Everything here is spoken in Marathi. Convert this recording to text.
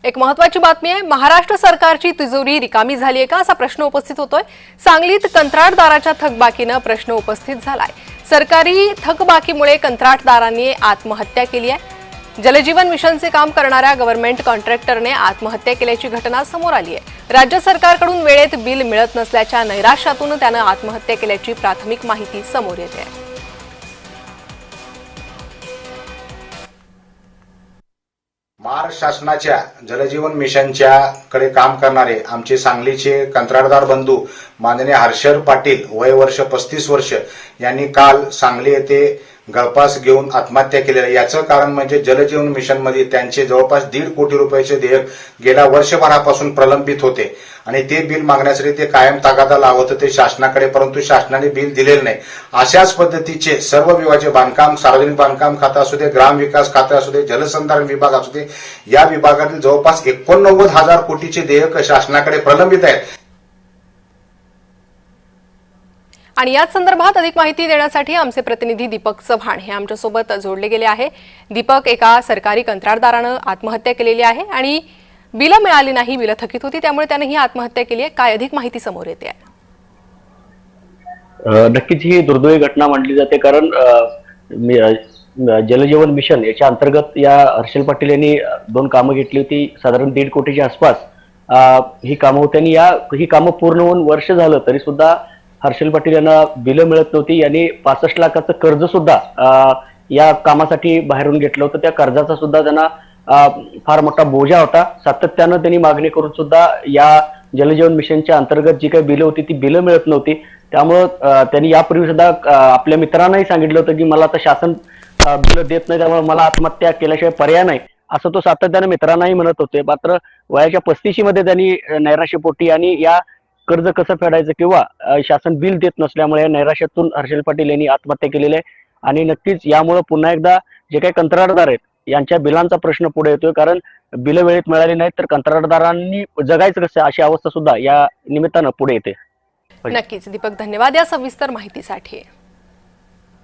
एक महत्त्वाची बातमी आहे। महाराष्ट्र सरकारची तिजोरी रिकामी झाली आहे का असा प्रश्न उपस्थित होतोय। सांगलीत कंत्राटदाराच्या थकबाकीने प्रश्न उपस्थित झालाय। सरकारी थकबाकीमुळे कंत्राटदारांनी आत्महत्या केली आहे। जलजीवन मिशनचे काम करणाऱ्या गव्हर्नमेंट कॉन्ट्रॅक्टरने आत्महत्या केल्याची घटना समोर आली आहे। राज्य सरकारकडून वेळेत बिल मिळत नसल्याच्या नैराश्यातून त्याने आत्महत्या केल्याची प्राथमिक माहिती समोर येते आहे। महाराष्ट्र शासनाच्या जलजीवन मिशनच्या कडे काम करणारे आमचे सांगलीचे कंत्राटदार बंधू माननीय हर्षल पाटील वय वर्ष 35 वर्ष यांनी काल सांगली येथे गळफास घेऊन आत्महत्या केलेली आहे। याचं कारण म्हणजे जलजीवन मिशन मध्ये त्यांचे जवळपास 1.5 कोटी रुपयाचे देयक गेल्या वर्षभरापासून प्रलंबित होते आणि ते बिल मागण्यासाठी ते कायम तगादा लावत होते शासनाकडे, परंतु शासनाने बिल दिलेले नाही। अशाच पद्धतीचे सर्व विभागाचे बांधकाम, सार्वजनिक बांधकाम खातं असू दे, ग्रामविकास खातं असू दे, जलसंधारण विभाग असू दे, या विभागातील जवळपास 89,000 कोटीचे देयक शासनाकडे प्रलंबित आहेत। आणि याच संदर्भात अधिक माहिती देण्यासाठी आमचे प्रतिनिधी दीपक चव्हाण हे आमच्या सोबत जोडले गेले आहे। दीपक, एका सरकारी कंत्राटदाराने आत्महत्या केलेली आहे आणि बिल मिळाली नाही, बिल थकीत होती, त्यामुळे त्याने ही आत्महत्या केली आहे। काय अधिक माहिती समोर येते आहे? नक्कीच ही दुर्दैवी घटना मानली जाते, कारण जलजीवन मिशन याच्या अंतर्गत या हर्षल पाटील यांनी 2 कामं घेतली होती, साधारण 1.5 कोटीच्या आसपास ही कामं होती आणि ही कामं पूर्ण होऊन वर्ष झालं तरी सुद्धा हर्षल पाटील यांना बिलं मिळत नव्हती। यांनी 65 लाखाचं कर्ज सुद्धा या कामासाठी बाहेरून घेतलं होतं। त्या कर्जाचा सुद्धा त्यांना फार मोठा बोजा होता। सातत्यानं त्यांनी मागणी करून सुद्धा या जलजीवन मिशनच्या अंतर्गत जी काही बिलं होती ती बिलं मिळत नव्हती। त्यामुळं त्यांनी यापूर्वी सुद्धा आपल्या मित्रांनाही सांगितलं होतं की मला आता शासन बिलं देत नाही, त्यामुळे मला आत्महत्या केल्याशिवाय पर्याय नाही, असं तो सातत्यानं मित्रांनाही म्हणत होते। मात्र वयाच्या 35 मध्ये त्यांनी नैराश्यपोटी आणि या कर्ज कसं फेडायचं किंवा शासन बिल देत नसल्यामुळे नैराश्यातून हर्षल पाटील यांनी आत्महत्या केलेली आहे। आणि नक्कीच यामुळे पुन्हा एकदा जे काही कंत्राटदार आहेत यांच्या बिलांचा प्रश्न पुढे येतोय, कारण बिलं वेळेत मिळाली नाहीत तर कंत्राटदारांनी जगायचं कसं अशी अवस्था सुद्धा या निमित्तानं पुढे येते। नक्कीच दीपक, धन्यवाद या सविस्तर माहितीसाठी।